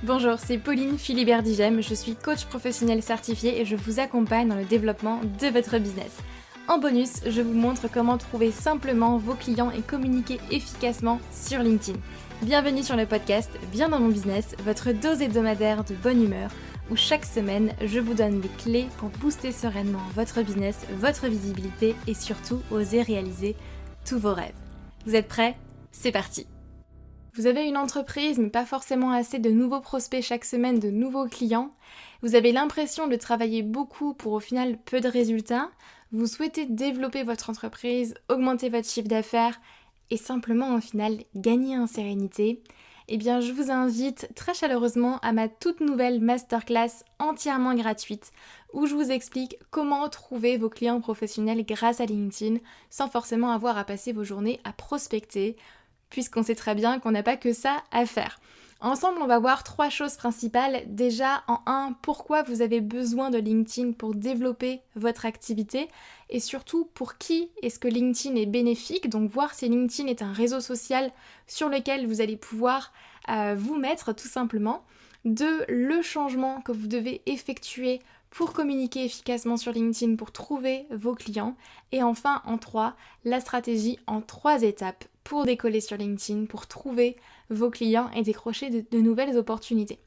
Bonjour, c'est Pauline Philibert-Digem, je suis coach professionnel certifié et je vous accompagne dans le développement de votre business. En bonus, je vous montre comment trouver simplement vos clients et communiquer efficacement sur LinkedIn. Bienvenue sur le podcast Bien dans mon business, votre dose hebdomadaire de bonne humeur, où chaque semaine, je vous donne les clés pour booster sereinement votre business, votre visibilité et surtout oser réaliser tous vos rêves. Vous êtes prêts ? C'est parti! Vous avez une entreprise mais pas forcément assez de nouveaux prospects chaque semaine, de nouveaux clients. Vous avez l'impression de travailler beaucoup pour au final peu de résultats. Vous souhaitez développer votre entreprise, augmenter votre chiffre d'affaires et simplement au final gagner en sérénité. Eh bien je vous invite très chaleureusement à ma toute nouvelle masterclass entièrement gratuite où je vous explique comment trouver vos clients professionnels grâce à LinkedIn sans forcément avoir à passer vos journées à prospecter, puisqu'on sait très bien qu'on n'a pas que ça à faire. Ensemble, on va voir 3 choses principales. Déjà, en 1, pourquoi vous avez besoin de LinkedIn pour développer votre activité et surtout pour qui est-ce que LinkedIn est bénéfique. Donc voir si LinkedIn est un réseau social sur lequel vous allez pouvoir vous mettre tout simplement. 2, le changement que vous devez effectuer pour communiquer efficacement sur LinkedIn, pour trouver vos clients. Et enfin, en 3, la stratégie en 3 étapes pour décoller sur LinkedIn, pour trouver vos clients et décrocher de nouvelles opportunités.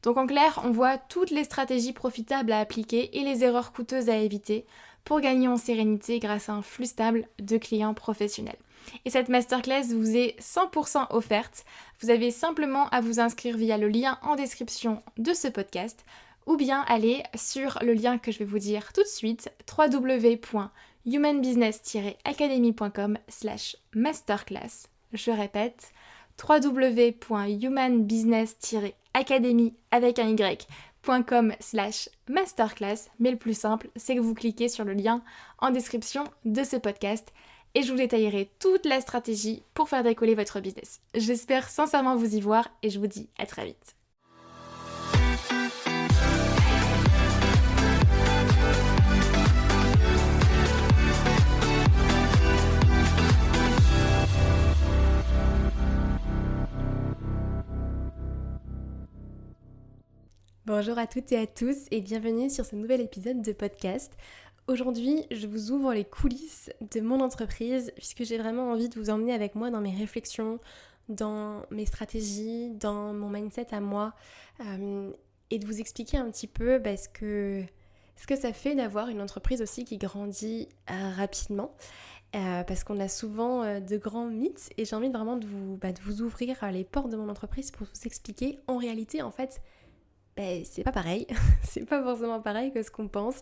Donc en clair, on voit toutes les stratégies profitables à appliquer et les erreurs coûteuses à éviter pour gagner en sérénité grâce à un flux stable de clients professionnels. Et cette masterclass vous est 100% offerte. Vous avez simplement à vous inscrire via le lien en description de ce podcast ou bien aller sur le lien que je vais vous dire tout de suite, www.humanbusiness-academy.com/masterclass. Je répète, www.humanbusiness-academy avec un y.com/masterclass, mais le plus simple, c'est que vous cliquez sur le lien en description de ce podcast et je vous détaillerai toute la stratégie pour faire décoller votre business. J'espère sincèrement vous y voir et je vous dis à très vite. Bonjour à toutes et à tous et bienvenue sur ce nouvel épisode de podcast. Aujourd'hui, je vous ouvre les coulisses de mon entreprise puisque j'ai vraiment envie de vous emmener avec moi dans mes réflexions, dans mes stratégies, dans mon mindset à moi et de vous expliquer un petit peu ce que ça fait d'avoir une entreprise aussi qui grandit rapidement. Parce qu'on a souvent de grands mythes et j'ai envie vraiment de vous ouvrir les portes de mon entreprise pour vous expliquer en réalité en fait c'est pas pareil, c'est pas forcément pareil que ce qu'on pense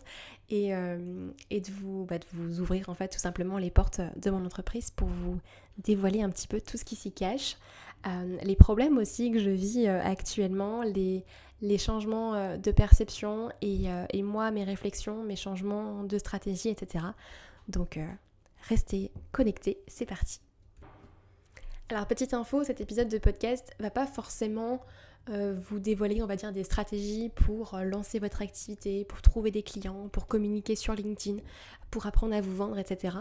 et de vous ouvrir en fait tout simplement les portes de mon entreprise pour vous dévoiler un petit peu tout ce qui s'y cache, les problèmes aussi que je vis actuellement, les changements de perception et moi mes réflexions, mes changements de stratégie, etc. Donc restez connectés, c'est parti. Alors petite info, cet épisode de podcast va pas forcément vous dévoiler, on va dire, des stratégies pour lancer votre activité, pour trouver des clients, pour communiquer sur LinkedIn, pour apprendre à vous vendre, etc.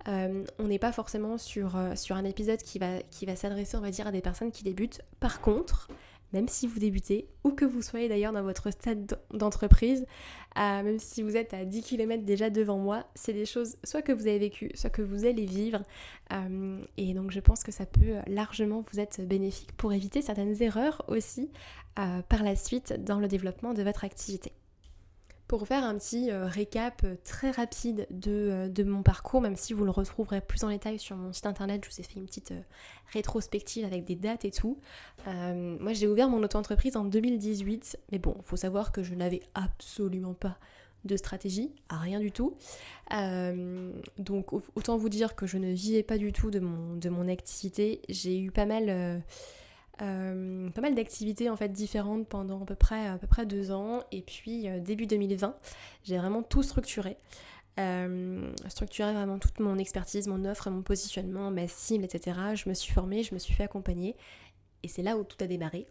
On n'est pas forcément sur un épisode qui va s'adresser, on va dire, à des personnes qui débutent. Par contre, même si vous débutez, où que vous soyez d'ailleurs dans votre stade d'entreprise, même si vous êtes à 10 km déjà devant moi, c'est des choses soit que vous avez vécues, soit que vous allez vivre. Et donc je pense que ça peut largement vous être bénéfique pour éviter certaines erreurs aussi par la suite dans le développement de votre activité. Pour faire un petit récap très rapide de mon parcours, même si vous le retrouverez plus en détail sur mon site internet, je vous ai fait une petite rétrospective avec des dates et tout. Moi j'ai ouvert mon auto-entreprise en 2018, mais bon, il faut savoir que je n'avais absolument pas de stratégie, rien du tout. Donc autant vous dire que je ne vivais pas du tout de mon activité. J'ai eu pas mal d'activités en fait différentes pendant à peu près 2 ans et puis début 2020 j'ai vraiment tout structuré vraiment toute mon expertise, mon offre, mon positionnement, ma cible, etc. Je me suis formée, je me suis fait accompagner et c'est là où tout a démarré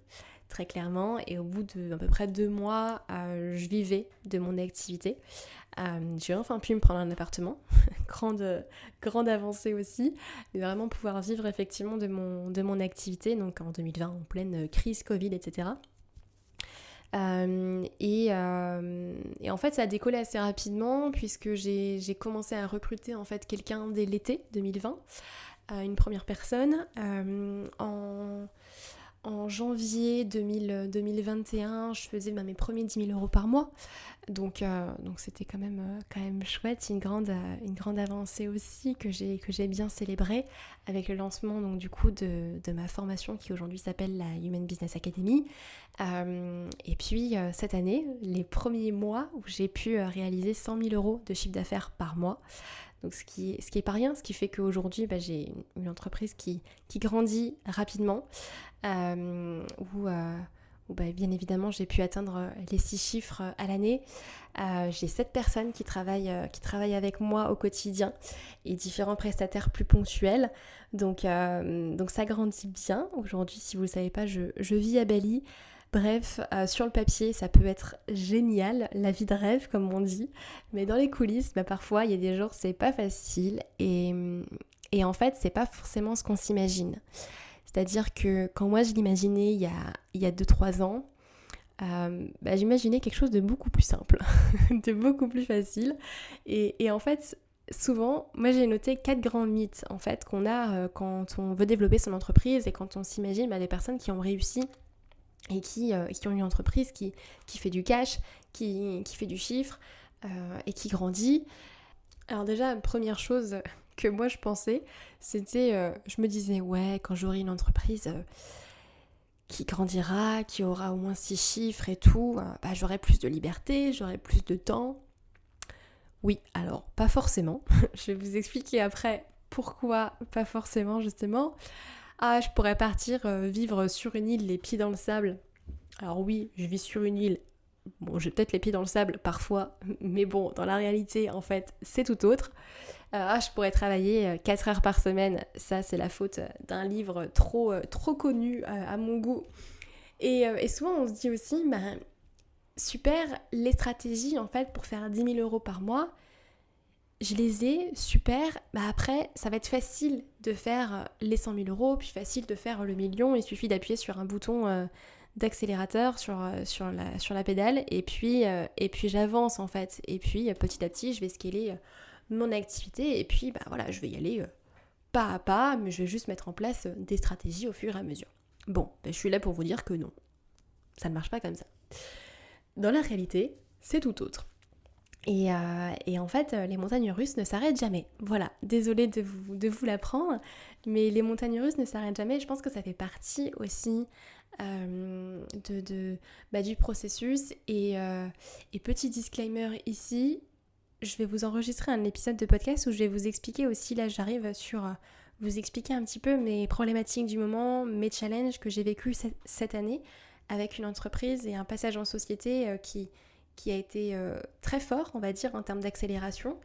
très clairement et au bout de à peu près 2 mois je vivais de mon activité. J'ai enfin pu me prendre un appartement, grande avancée aussi, mais vraiment pouvoir vivre effectivement de mon activité, donc en 2020 en pleine crise Covid, etc. Et en fait, ça a décollé assez rapidement puisque j'ai commencé à recruter en fait quelqu'un dès l'été 2020, une première personne. En janvier 2021, je faisais mes premiers 10 000 € par mois. Donc c'était quand même chouette, une grande avancée aussi que j'ai bien célébrée avec le lancement donc, du coup de ma formation qui aujourd'hui s'appelle la Human Business Academy. Et puis cette année, les premiers mois où j'ai pu réaliser 100 000 € de chiffre d'affaires par mois. Donc ce qui est pas rien, ce qui fait qu'aujourd'hui j'ai une entreprise qui grandit rapidement, où bien évidemment j'ai pu atteindre les 6 chiffres à l'année. J'ai 7 personnes qui travaillent avec moi au quotidien et différents prestataires plus ponctuels. Donc ça grandit bien. Aujourd'hui, si vous ne le savez pas, je vis à Bali. Bref, sur le papier, ça peut être génial, la vie de rêve comme on dit, mais dans les coulisses, parfois, il y a des jours, c'est pas facile et en fait, c'est pas forcément ce qu'on s'imagine. C'est-à-dire que quand moi je l'imaginais il y a 2-3 ans, j'imaginais quelque chose de beaucoup plus simple, de beaucoup plus facile. Et en fait, souvent, moi j'ai noté 4 grands mythes en fait qu'on a quand on veut développer son entreprise et quand on s'imagine des personnes qui ont réussi et qui ont une entreprise qui fait du cash, qui fait du chiffre et qui grandit. Alors déjà, première chose que moi je pensais, c'était, je me disais, ouais, quand j'aurai une entreprise qui grandira, qui aura au moins 6 chiffres et tout, j'aurai plus de liberté, j'aurai plus de temps. Oui, alors pas forcément. Je vais vous expliquer après pourquoi pas forcément justement. Je pourrais partir vivre sur une île les pieds dans le sable. Alors oui, je vis sur une île. Bon, j'ai peut-être les pieds dans le sable parfois, mais bon, dans la réalité, en fait, c'est tout autre. Je pourrais travailler 4 heures par semaine. Ça, c'est la faute d'un livre trop connu à mon goût. Et souvent, on se dit aussi, super, les stratégies, en fait, pour faire 10 000 € par mois, je les ai, super. Après, ça va être facile de faire les 100 000 €, puis facile de faire le million. Il suffit d'appuyer sur un bouton d'accélérateur sur la pédale et puis j'avance en fait. Et puis petit à petit, je vais scaler mon activité et puis je vais y aller pas à pas, mais je vais juste mettre en place des stratégies au fur et à mesure. Bon, je suis là pour vous dire que non, ça ne marche pas comme ça. Dans la réalité, c'est tout autre. Et en fait, les montagnes russes ne s'arrêtent jamais. Voilà, désolée de vous l'apprendre, mais les montagnes russes ne s'arrêtent jamais. Je pense que ça fait partie aussi du processus. Et petit disclaimer ici, je vais vous enregistrer un épisode de podcast où je vais vous expliquer aussi, là j'arrive sur vous expliquer un petit peu mes problématiques du moment, mes challenges que j'ai vécu cette année avec une entreprise et un passage en société qui a été très fort, on va dire, en termes d'accélération.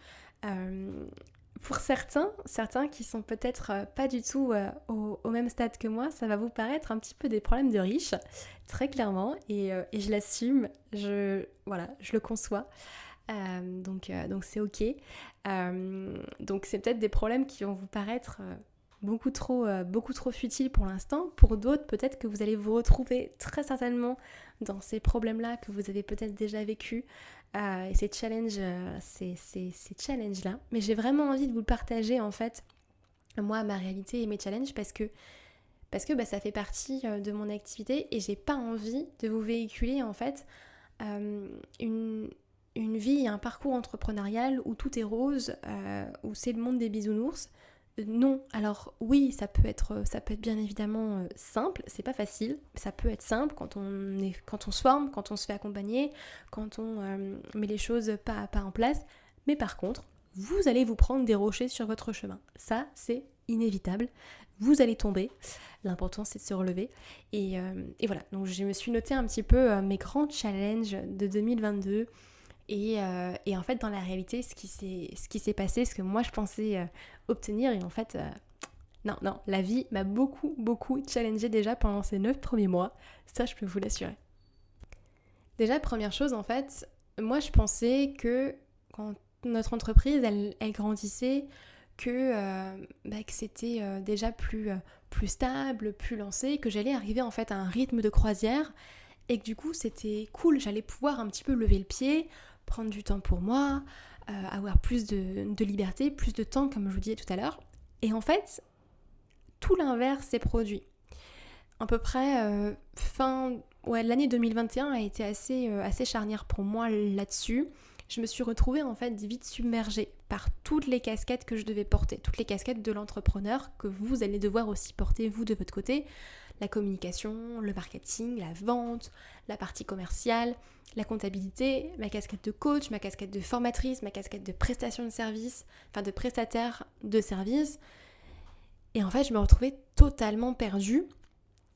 Pour certains qui sont peut-être pas du tout au même stade que moi, ça va vous paraître un petit peu des problèmes de riches, très clairement, et je l'assume, je le conçois. Donc c'est ok. Donc c'est peut-être des problèmes qui vont vous paraître beaucoup trop futiles pour l'instant. Pour d'autres, peut-être que vous allez vous retrouver très certainement dans ces problèmes-là que vous avez peut-être déjà vécu et ces challenges-là. Mais j'ai vraiment envie de vous le partager en fait, moi, ma réalité et mes challenges parce que ça fait partie de mon activité et j'ai pas envie de vous véhiculer en fait une vie et un parcours entrepreneurial où tout est rose, où c'est le monde des bisounours. Non, alors oui, ça peut être bien évidemment simple, c'est pas facile, ça peut être simple quand on se forme, quand on se fait accompagner, quand on met les choses pas à pas en place, mais par contre, vous allez vous prendre des rochers sur votre chemin. Ça, c'est inévitable. Vous allez tomber. L'important, c'est de se relever. Et voilà, donc je me suis noté un petit peu mes grands challenges de 2022. Et en fait, dans la réalité, ce qui s'est passé, ce que moi je pensais obtenir, et en fait, non, la vie m'a beaucoup challengée déjà pendant ces 9 premiers mois. Ça, je peux vous l'assurer. Déjà, première chose, en fait, moi je pensais que quand notre entreprise, elle grandissait, que c'était déjà plus stable, plus lancé, que j'allais arriver en fait à un rythme de croisière et que du coup c'était cool, j'allais pouvoir un petit peu lever le pied, prendre du temps pour moi, avoir plus de liberté, plus de temps comme je vous disais tout à l'heure. Et en fait, tout l'inverse s'est produit. À peu près l'année 2021 a été assez charnière pour moi là-dessus. Je me suis retrouvée en fait vite submergée par toutes les casquettes que je devais porter, toutes les casquettes de l'entrepreneur que vous allez devoir aussi porter vous de votre côté. La communication, le marketing, la vente, la partie commerciale, la comptabilité, ma casquette de coach, ma casquette de formatrice, ma casquette de prestation de service, enfin de prestataire de service. Et en fait, je me retrouvais totalement perdue.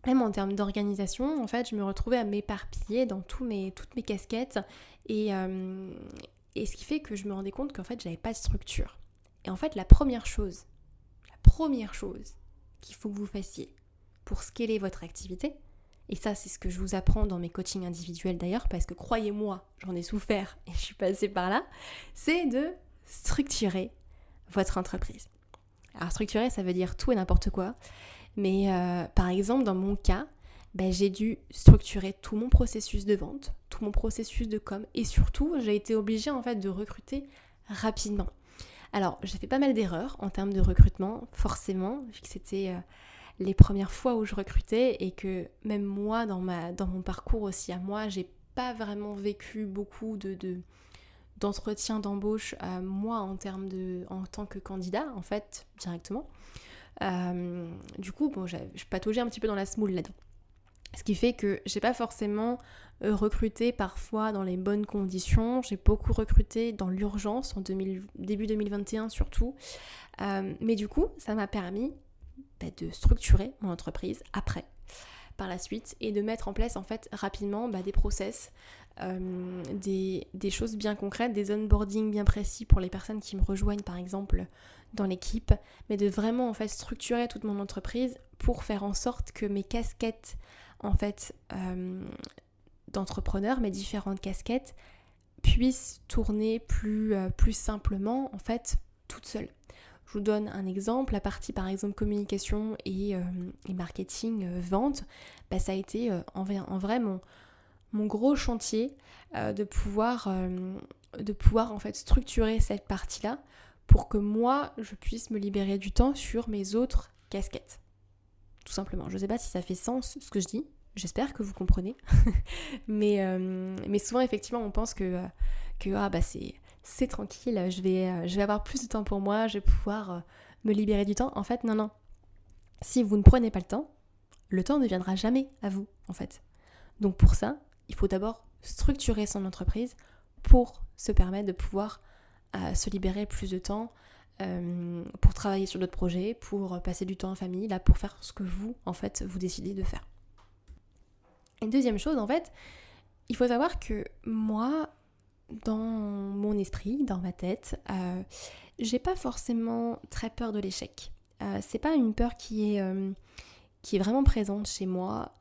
Même en termes d'organisation, en fait, je me retrouvais à m'éparpiller dans toutes mes casquettes et ce qui fait que je me rendais compte qu'en fait, j'avais pas de structure. Et en fait, la première chose qu'il faut que vous fassiez pour scaler votre activité, et ça, c'est ce que je vous apprends dans mes coachings individuels d'ailleurs, parce que croyez-moi, j'en ai souffert et je suis passée par là, c'est de structurer votre entreprise. Alors, structurer, ça veut dire tout et n'importe quoi. Mais par exemple, dans mon cas, j'ai dû structurer tout mon processus de vente, tout mon processus de com, et surtout, j'ai été obligée en fait de recruter rapidement. Alors, j'ai fait pas mal d'erreurs en termes de recrutement, forcément, vu que c'était les premières fois où je recrutais et que même moi, dans mon parcours aussi à moi, j'ai pas vraiment vécu beaucoup d'entretien d'embauche moi en tant que candidat en fait directement. Du coup, je pataugeais un petit peu dans la semoule là-dedans. Ce qui fait que j'ai pas forcément recruté parfois dans les bonnes conditions. J'ai beaucoup recruté dans l'urgence, début 2021 surtout. Mais du coup, ça m'a permis de structurer mon entreprise après, par la suite, et de mettre en place en fait rapidement des process, des choses bien concrètes, des onboarding bien précis pour les personnes qui me rejoignent par exemple dans l'équipe, mais de vraiment en fait structurer toute mon entreprise pour faire en sorte que mes casquettes en fait d'entrepreneur, mes différentes casquettes puissent tourner plus simplement en fait toutes seules. Je vous donne un exemple, la partie par exemple communication et marketing, vente, ça a été en vrai mon gros chantier de pouvoir en fait structurer cette partie-là pour que moi je puisse me libérer du temps sur mes autres casquettes. Tout simplement. Je ne sais pas si ça fait sens ce que je dis, j'espère que vous comprenez. mais souvent effectivement on pense que c'est tranquille, je vais avoir plus de temps pour moi, je vais pouvoir me libérer du temps. En fait, non. Si vous ne prenez pas le temps ne viendra jamais à vous, en fait. Donc pour ça, il faut d'abord structurer son entreprise pour se permettre de pouvoir se libérer plus de temps pour travailler sur d'autres projets, pour passer du temps en famille, là, pour faire ce que vous, en fait, vous décidez de faire. Et deuxième chose, en fait, il faut savoir que moi, dans mon esprit, dans ma tête, j'ai pas forcément très peur de l'échec. C'est pas une peur qui est vraiment présente chez moi,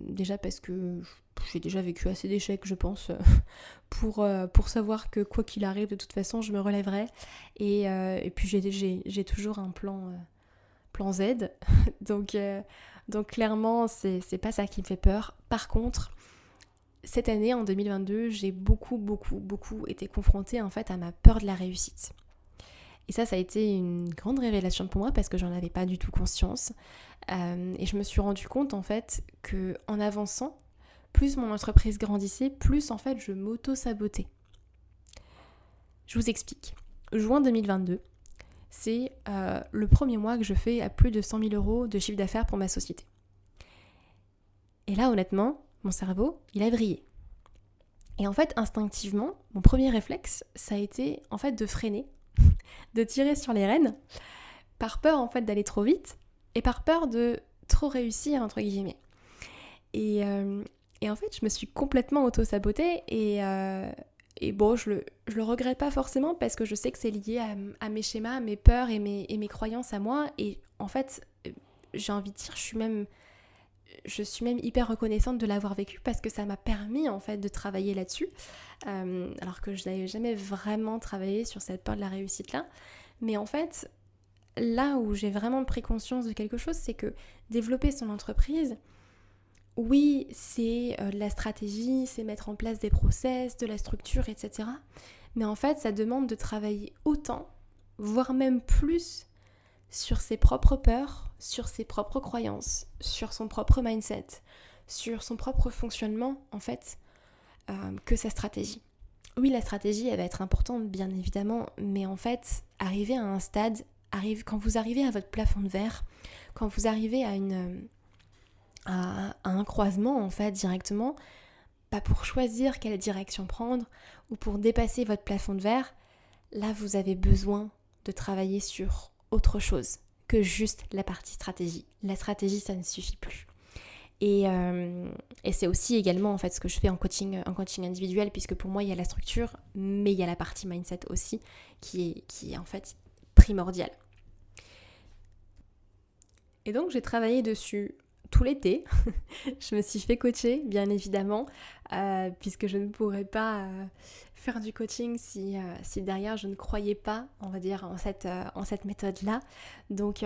déjà parce que j'ai déjà vécu assez d'échecs, je pense, pour savoir que quoi qu'il arrive, de toute façon, je me relèverai. Et puis j'ai toujours un plan Z, donc clairement, c'est pas ça qui me fait peur. Par contre, cette année, en 2022, j'ai beaucoup été confrontée en fait à ma peur de la réussite. Et ça a été une grande révélation pour moi parce que j'en avais pas du tout conscience. Et je me suis rendu compte en fait que en avançant, plus mon entreprise grandissait, plus en fait je m'auto-sabotais. Je vous explique. Juin 2022, c'est le premier mois que je fais à plus de 100 000 € de chiffre d'affaires pour ma société. Et là, honnêtement, mon cerveau, il a vrillé. Et en fait, instinctivement, mon premier réflexe, ça a été en fait de freiner, de tirer sur les rênes, par peur en fait d'aller trop vite et par peur de trop réussir entre guillemets. Et en fait, je me suis complètement auto-sabotée et bon, je le regrette pas forcément parce que je sais que c'est lié à mes schémas, mes peurs et mes croyances à moi. Et en fait, j'ai envie de dire, je suis même hyper reconnaissante de l'avoir vécu parce que ça m'a permis en fait de travailler là-dessus, alors que je n'avais jamais vraiment travaillé sur cette peur de la réussite là. Mais en fait, là où j'ai vraiment pris conscience de quelque chose, c'est que développer son entreprise, oui, c'est de la stratégie, c'est mettre en place des process, de la structure, etc. Mais en fait, ça demande de travailler autant, voire même plus, sur ses propres peurs, sur ses propres croyances, sur son propre mindset, sur son propre fonctionnement, en fait, que sa stratégie. Oui, la stratégie, elle va être importante, bien évidemment, mais en fait, arriver à un stade, quand vous arrivez à votre plafond de verre, quand vous arrivez à un croisement, en fait, directement, pas pour choisir quelle direction prendre ou pour dépasser votre plafond de verre, là, vous avez besoin de travailler sur autre chose que juste la partie stratégie. La stratégie, ça ne suffit plus. Et c'est aussi également en fait ce que je fais en coaching individuel, puisque pour moi il y a la structure, mais il y a la partie mindset aussi qui est en fait primordiale. Et donc j'ai travaillé dessus tout l'été. Je me suis fait coacher, bien évidemment, puisque je ne pourrais pas faire du coaching si derrière je ne croyais pas, on va dire, en cette méthode-là. Donc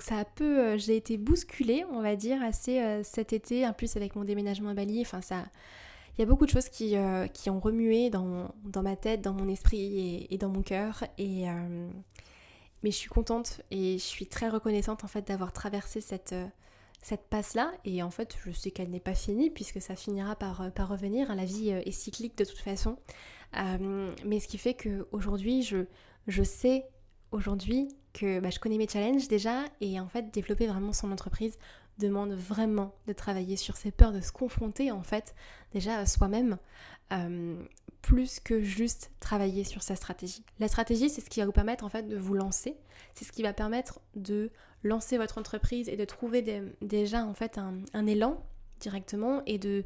ça a peu, j'ai été bousculée, on va dire, assez cet été, en plus avec mon déménagement à Bali. Enfin, il y a beaucoup de choses qui ont remué dans ma tête, dans mon esprit et dans mon cœur. Mais je suis contente et je suis très reconnaissante en fait d'avoir traversé cette passe-là, et en fait je sais qu'elle n'est pas finie puisque ça finira par revenir. La vie est cyclique de toute façon, mais ce qui fait qu'aujourd'hui je sais aujourd'hui que je connais mes challenges déjà, et en fait développer vraiment son entreprise demande vraiment de travailler sur ses peurs, de se confronter en fait déjà à soi-même, plus que juste travailler sur sa stratégie. La stratégie, c'est ce qui va vous permettre en fait de vous lancer, c'est ce qui va permettre de lancer votre entreprise et de trouver déjà en fait un élan directement, et de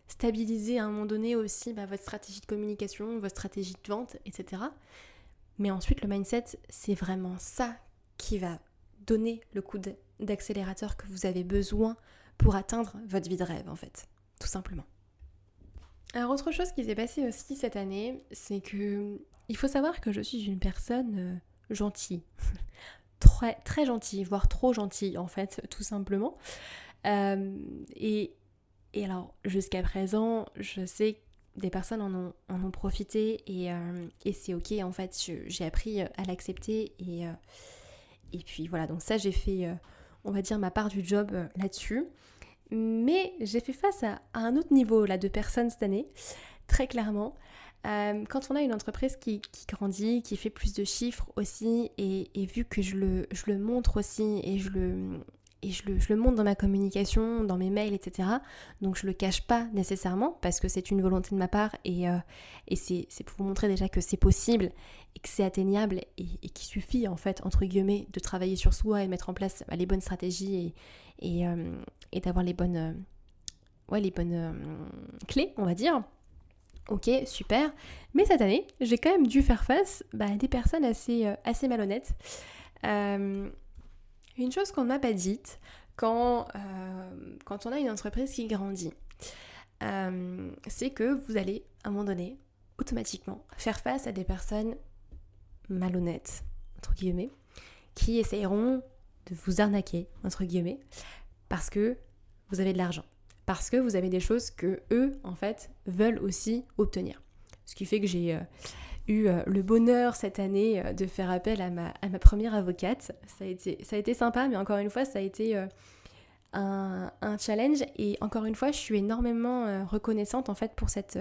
stabiliser à un moment donné aussi votre stratégie de communication, votre stratégie de vente, etc. Mais ensuite le mindset, c'est vraiment ça qui va donner le coup d'accélérateur que vous avez besoin pour atteindre votre vie de rêve en fait, tout simplement. Alors autre chose qui s'est passée aussi cette année, c'est que il faut savoir que je suis une personne gentille, très, très gentille, voire trop gentille en fait, tout simplement. Et alors jusqu'à présent, je sais que des personnes en ont profité, et c'est ok en fait, j'ai appris à l'accepter, et puis voilà, donc ça j'ai fait, on va dire, ma part du job là-dessus. Mais j'ai fait face à un autre niveau là de personnes cette année, très clairement. Quand on a une entreprise qui grandit, qui fait plus de chiffres aussi, et vu que je le montre aussi, et je le montre dans ma communication, dans mes mails, etc. Donc je le cache pas nécessairement, parce que c'est une volonté de ma part, et c'est pour vous montrer déjà que c'est possible, et que c'est atteignable, et qu'il suffit en fait, entre guillemets, de travailler sur soi et mettre en place les bonnes stratégies, et d'avoir les bonnes clés, on va dire. Ok, super. Mais cette année, j'ai quand même dû faire face à des personnes assez malhonnêtes. Une chose qu'on ne m'a pas dite quand on a une entreprise qui grandit, c'est que vous allez, à un moment donné, automatiquement, faire face à des personnes malhonnêtes, entre guillemets, qui essayeront de vous arnaquer, entre guillemets, parce que vous avez de l'argent, parce que vous avez des choses que eux, en fait, veulent aussi obtenir. Ce qui fait que j'ai eu le bonheur cette année de faire appel à ma première avocate. Ça a été sympa, mais encore une fois, ça a été un challenge, et encore une fois, je suis énormément reconnaissante en fait pour cette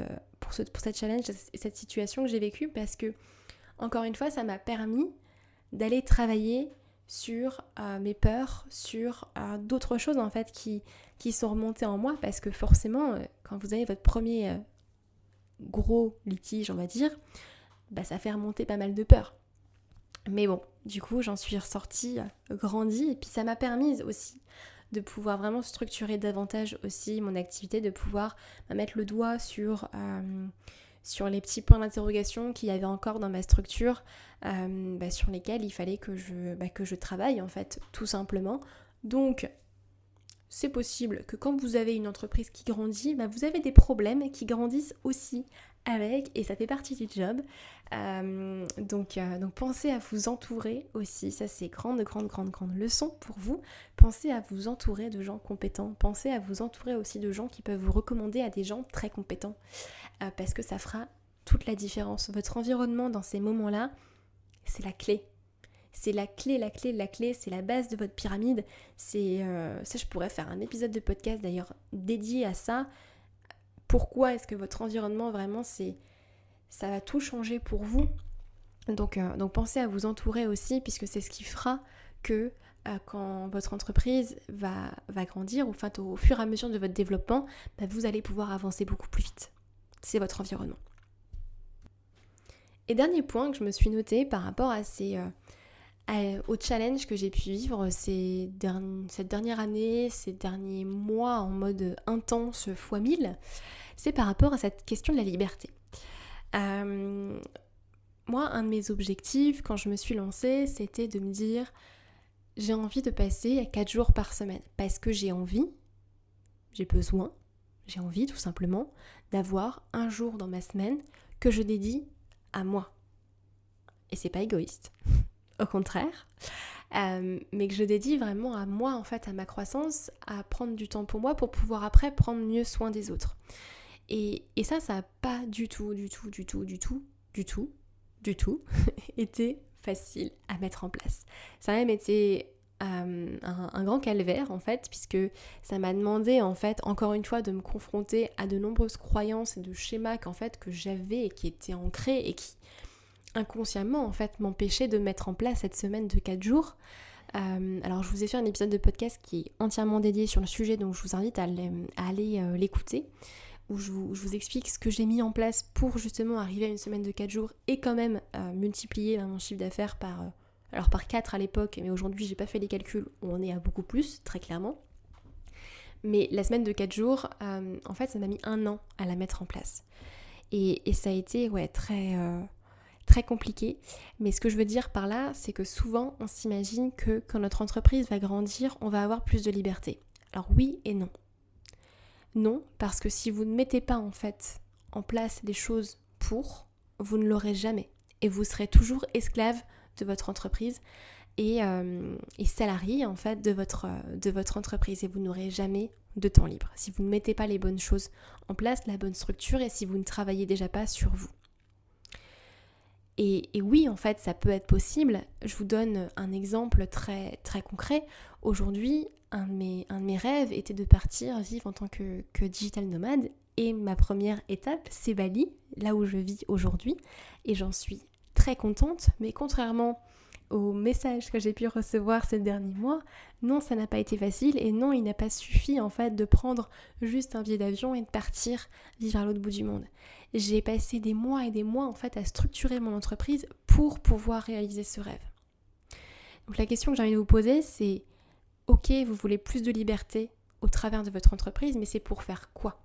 challenge, cette situation que j'ai vécue, parce que, encore une fois, ça m'a permis d'aller travailler sur mes peurs, sur d'autres choses en fait qui sont remontées en moi, parce que forcément, quand vous avez votre premier gros litige, on va dire, ça fait remonter pas mal de peurs. Mais bon, du coup, j'en suis ressortie grandie, et puis ça m'a permis aussi de pouvoir vraiment structurer davantage aussi mon activité, de pouvoir mettre le doigt sur les petits points d'interrogation qu'il y avait encore dans ma structure, sur lesquels il fallait que je travaille en fait, tout simplement. Donc, c'est possible que quand vous avez une entreprise qui grandit, vous avez des problèmes qui grandissent aussi avec et ça fait partie du job. Donc pensez à vous entourer aussi, ça c'est grande leçon pour vous. Pensez à vous entourer de gens compétents, pensez à vous entourer aussi de gens qui peuvent vous recommander à des gens très compétents, parce que ça fera toute la différence. Votre environnement dans ces moments-là, c'est la clé. C'est la clé, c'est la base de votre pyramide. Ça, je pourrais faire un épisode de podcast d'ailleurs dédié à ça. Pourquoi est-ce que votre environnement vraiment ça va tout changer pour vous. Donc pensez à vous entourer aussi, puisque c'est ce qui fera que quand votre entreprise va grandir, ou enfin au fur et à mesure de votre développement, vous allez pouvoir avancer beaucoup plus vite. C'est votre environnement. Et dernier point que je me suis noté par rapport à au challenge que j'ai pu vivre cette dernière année, ces derniers mois en mode intense x 1000, c'est par rapport à cette question de la liberté. Moi, un de mes objectifs quand je me suis lancée, c'était de me dire j'ai envie de passer à 4 jours par semaine parce que j'ai envie, j'ai besoin, j'ai envie tout simplement d'avoir un jour dans ma semaine que je dédie à moi. Et c'est pas égoïste, au contraire, mais que je dédie vraiment à moi en fait, à ma croissance, à prendre du temps pour moi pour pouvoir après prendre mieux soin des autres. Et ça n'a pas du tout été facile à mettre en place. Ça a même été un grand calvaire en fait, puisque ça m'a demandé en fait encore une fois de me confronter à de nombreuses croyances et de schémas que j'avais et qui étaient ancrés et qui inconsciemment en fait m'empêchaient de mettre en place cette semaine de 4 jours. Alors je vous ai fait un épisode de podcast qui est entièrement dédié sur le sujet, donc je vous invite à aller l'écouter, où je vous explique ce que j'ai mis en place pour justement arriver à une semaine de 4 jours et quand même multiplier mon chiffre d'affaires par 4 à l'époque, mais aujourd'hui j'ai pas fait les calculs, on est à beaucoup plus, très clairement. Mais la semaine de 4 jours, en fait ça m'a mis 1 an à la mettre en place. Et ça a été très compliqué. Mais ce que je veux dire par là, c'est que souvent on s'imagine que quand notre entreprise va grandir, on va avoir plus de liberté. Alors oui et non. Non, parce que si vous ne mettez pas en fait en place les choses vous ne l'aurez jamais. Et vous serez toujours esclave de votre entreprise et salarié en fait de votre entreprise. Et vous n'aurez jamais de temps libre si vous ne mettez pas les bonnes choses en place, la bonne structure, et si vous ne travaillez déjà pas sur vous. Et oui, en fait, ça peut être possible. Je vous donne un exemple très, très concret. Aujourd'hui, un de mes rêves était de partir vivre en tant que digital nomade. Et ma première étape, c'est Bali, là où je vis aujourd'hui. Et j'en suis très contente. Mais contrairement aux messages que j'ai pu recevoir ces derniers mois, non, ça n'a pas été facile. Et non, il n'a pas suffi en fait de prendre juste un billet d'avion et de partir vivre à l'autre bout du monde. J'ai passé des mois et des mois en fait à structurer mon entreprise pour pouvoir réaliser ce rêve. Donc la question que j'ai envie de vous poser, c'est ok, vous voulez plus de liberté au travers de votre entreprise, mais c'est pour faire quoi ?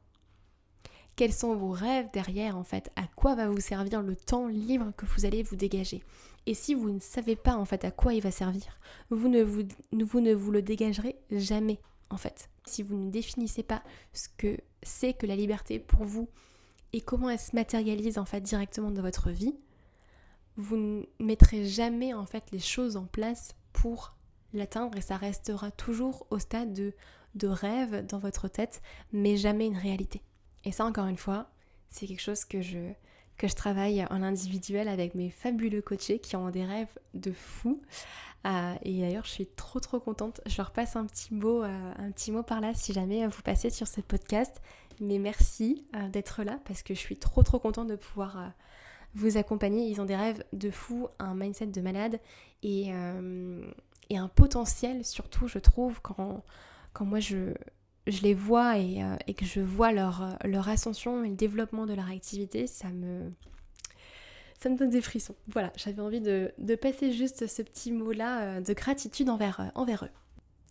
Quels sont vos rêves derrière en fait ? À quoi va vous servir le temps libre que vous allez vous dégager ? Et si vous ne savez pas en fait à quoi il va servir, vous ne vous le dégagerez jamais en fait. Si vous ne définissez pas ce que c'est que la liberté pour vous et comment elle se matérialise en fait directement dans votre vie, vous ne mettrez jamais en fait les choses en place pour l'atteindre, et ça restera toujours au stade de rêve dans votre tête, mais jamais une réalité. Et ça, encore une fois, c'est quelque chose que je travaille en individuel avec mes fabuleux coachés qui ont des rêves de fou. Et d'ailleurs, je suis trop contente. Je leur passe un petit mot par là si jamais vous passez sur ce podcast. Mais merci d'être là, parce que je suis trop contente de pouvoir vous accompagner. Ils ont des rêves de fou, un mindset de malade et un potentiel surtout, je trouve, quand moi je les vois et que je vois leur ascension et le développement de leur activité, ça me donne des frissons. Voilà, j'avais envie de passer juste ce petit mot-là de gratitude envers eux.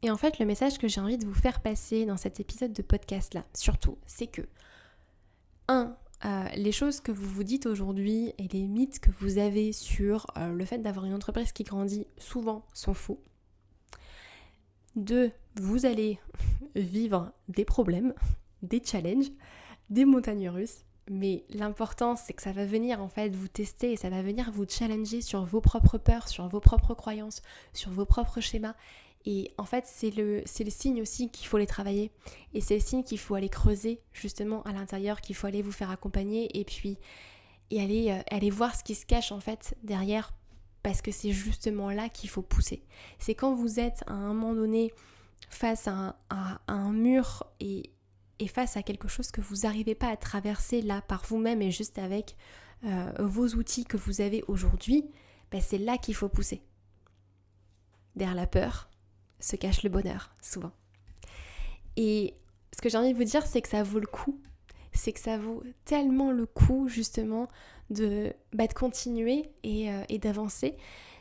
Et en fait, le message que j'ai envie de vous faire passer dans cet épisode de podcast-là, surtout, c'est que 1. Les choses que vous vous dites aujourd'hui et les mythes que vous avez sur le fait d'avoir une entreprise qui grandit souvent sont faux. 2. Vous allez vivre des problèmes, des challenges, des montagnes russes, Mais l'important, c'est que ça va venir en fait vous tester et ça va venir vous challenger sur vos propres peurs, sur vos propres croyances, sur vos propres schémas. Et en fait, c'est le signe aussi qu'il faut les travailler. Et c'est le signe qu'il faut aller creuser justement à l'intérieur, qu'il faut aller vous faire accompagner et aller voir ce qui se cache en fait derrière, parce que c'est justement là qu'il faut pousser. C'est quand vous êtes à un moment donné face à un mur et face à quelque chose que vous n'arrivez pas à traverser là par vous-même et juste avec vos outils que vous avez aujourd'hui, c'est là qu'il faut pousser. Derrière la peur se cache le bonheur, souvent. Et ce que j'ai envie de vous dire, c'est que ça vaut le coup. C'est que ça vaut tellement le coup, justement, de continuer et d'avancer.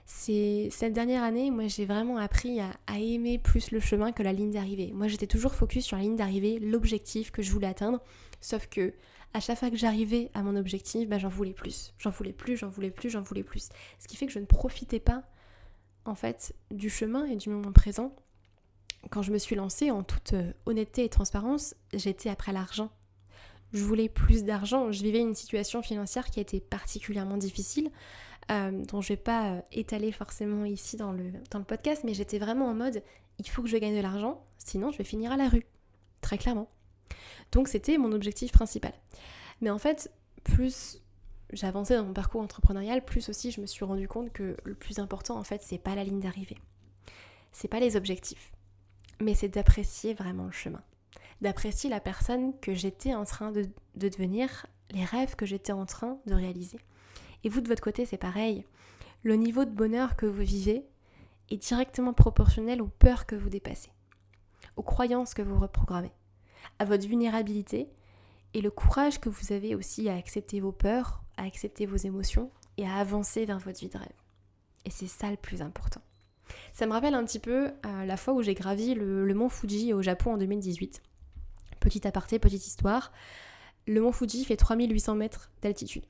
Cette dernière année, moi, j'ai vraiment appris à aimer plus le chemin que la ligne d'arrivée. Moi, j'étais toujours focus sur la ligne d'arrivée, l'objectif que je voulais atteindre. Sauf que à chaque fois que j'arrivais à mon objectif, j'en voulais plus. J'en voulais plus. Ce qui fait que je ne profitais pas en fait du chemin et du moment présent. Quand je me suis lancée, en toute honnêteté et transparence, j'étais après l'argent. Je voulais plus d'argent. Je vivais une situation financière qui a été particulièrement difficile, dont je ne vais pas étaler forcément ici dans le podcast, mais j'étais vraiment en mode il faut que je gagne de l'argent, sinon je vais finir à la rue, très clairement. Donc c'était mon objectif principal. Mais en fait, plus j'avançais dans mon parcours entrepreneurial, plus aussi je me suis rendu compte que le plus important en fait, c'est pas la ligne d'arrivée. C'est pas les objectifs, mais c'est d'apprécier vraiment le chemin. D'apprécier la personne que j'étais en train de devenir, les rêves que j'étais en train de réaliser. Et vous de votre côté, c'est pareil. Le niveau de bonheur que vous vivez est directement proportionnel aux peurs que vous dépassez, aux croyances que vous reprogrammez, à votre vulnérabilité et le courage que vous avez aussi à accepter vos peurs, à accepter vos émotions et à avancer vers votre vie de rêve. Et c'est ça le plus important. Ça me rappelle un petit peu la fois où j'ai gravi le mont Fuji au Japon en 2018. Petit aparté, petite histoire. Le mont Fuji fait 3800 mètres d'altitude.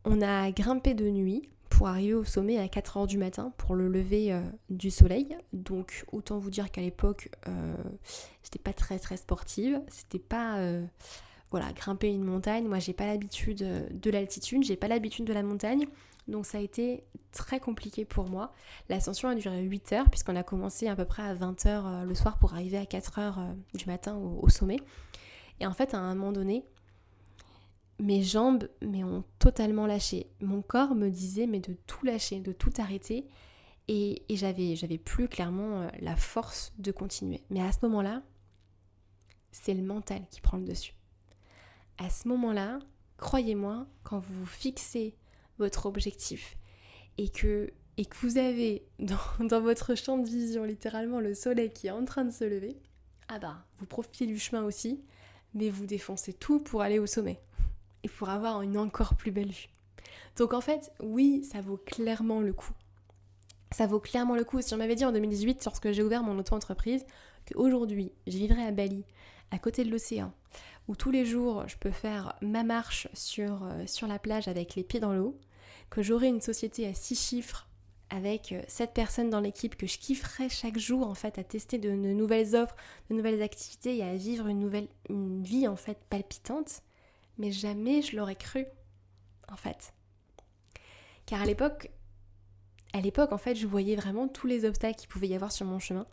On a grimpé de nuit pour arriver au sommet à 4h du matin pour le lever du soleil. Donc autant vous dire qu'à l'époque, j'étais pas très très sportive. C'était pas grimper une montagne. Moi j'ai pas l'habitude de l'altitude, j'ai pas l'habitude de la montagne. Donc ça a été très compliqué pour moi. L'ascension a duré 8 heures puisqu'on a commencé à peu près à 20h le soir pour arriver à 4h du matin au sommet. Et en fait, à un moment donné, mes jambes ont totalement lâché. Mon corps me disait de tout lâcher, de tout arrêter. Et j'avais plus clairement la force de continuer. Mais à ce moment-là, c'est le mental qui prend le dessus. À ce moment-là, croyez-moi, quand vous fixez votre objectif et que vous avez dans votre champ de vision littéralement le soleil qui est en train de se lever, vous profitez du chemin aussi, mais vous défoncez tout pour aller au sommet et pour avoir une encore plus belle vue. Donc en fait, oui, ça vaut clairement le coup. Ça vaut clairement le coup. Si on m'avait dit en 2018, lorsque j'ai ouvert mon auto-entreprise, qu'aujourd'hui, je vivrais à Bali, à côté de l'océan, où tous les jours, je peux faire ma marche sur la plage avec les pieds dans l'eau, que j'aurais une société à 6 chiffres avec 7 personnes dans l'équipe, que je kifferais chaque jour en fait à tester de nouvelles offres, de nouvelles activités et à vivre une vie en fait palpitante, mais jamais je l'aurais cru en fait. Car à l'époque en fait, je voyais vraiment tous les obstacles qu'il pouvait y avoir sur mon chemin.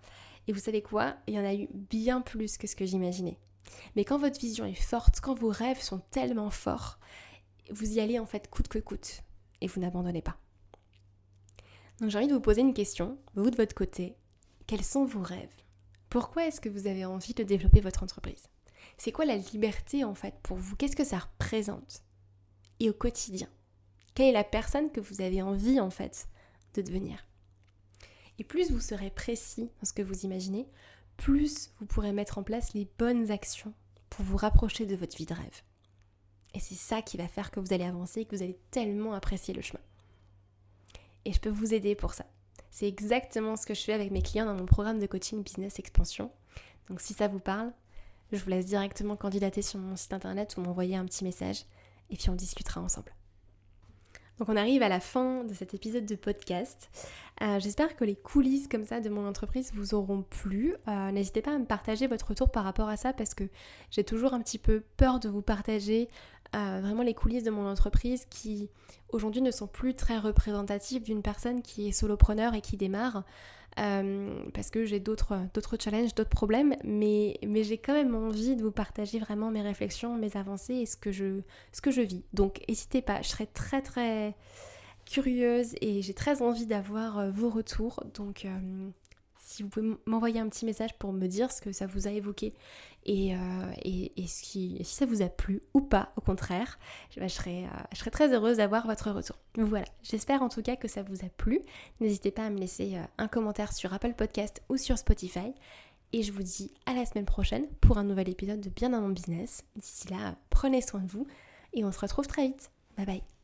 Et vous savez quoi ? Il y en a eu bien plus que ce que j'imaginais. Mais quand votre vision est forte, quand vos rêves sont tellement forts, vous y allez en fait coûte que coûte. Et vous n'abandonnez pas. Donc j'ai envie de vous poser une question. Vous de votre côté, quels sont vos rêves ? Pourquoi est-ce que vous avez envie de développer votre entreprise ? C'est quoi la liberté en fait pour vous ? Qu'est-ce que ça représente ? Et au quotidien, quelle est la personne que vous avez envie en fait de devenir ? Et plus vous serez précis dans ce que vous imaginez, plus vous pourrez mettre en place les bonnes actions pour vous rapprocher de votre vie de rêve. Et c'est ça qui va faire que vous allez avancer et que vous allez tellement apprécier le chemin. Et je peux vous aider pour ça. C'est exactement ce que je fais avec mes clients dans mon programme de coaching Business Expansion. Donc si ça vous parle, je vous laisse directement candidater sur mon site internet ou m'envoyer un petit message et puis on discutera ensemble. Donc on arrive à la fin de cet épisode de podcast. J'espère que les coulisses comme ça de mon entreprise vous auront plu. N'hésitez pas à me partager votre retour par rapport à ça parce que j'ai toujours un petit peu peur de vous partager vraiment les coulisses de mon entreprise qui aujourd'hui ne sont plus très représentatives d'une personne qui est solopreneur et qui démarre. Parce que j'ai d'autres challenges, d'autres problèmes, mais j'ai quand même envie de vous partager vraiment mes réflexions, mes avancées et ce que je vis. Donc n'hésitez pas, je serai très très curieuse et j'ai très envie d'avoir vos retours. Donc si vous pouvez m'envoyer un petit message pour me dire ce que ça vous a évoqué et si ça vous a plu ou pas, au contraire, je serai très heureuse d'avoir votre retour. Voilà, j'espère en tout cas que ça vous a plu. N'hésitez pas à me laisser un commentaire sur Apple Podcast ou sur Spotify. Et je vous dis à la semaine prochaine pour un nouvel épisode de Bien dans mon business. D'ici là, prenez soin de vous et on se retrouve très vite. Bye bye.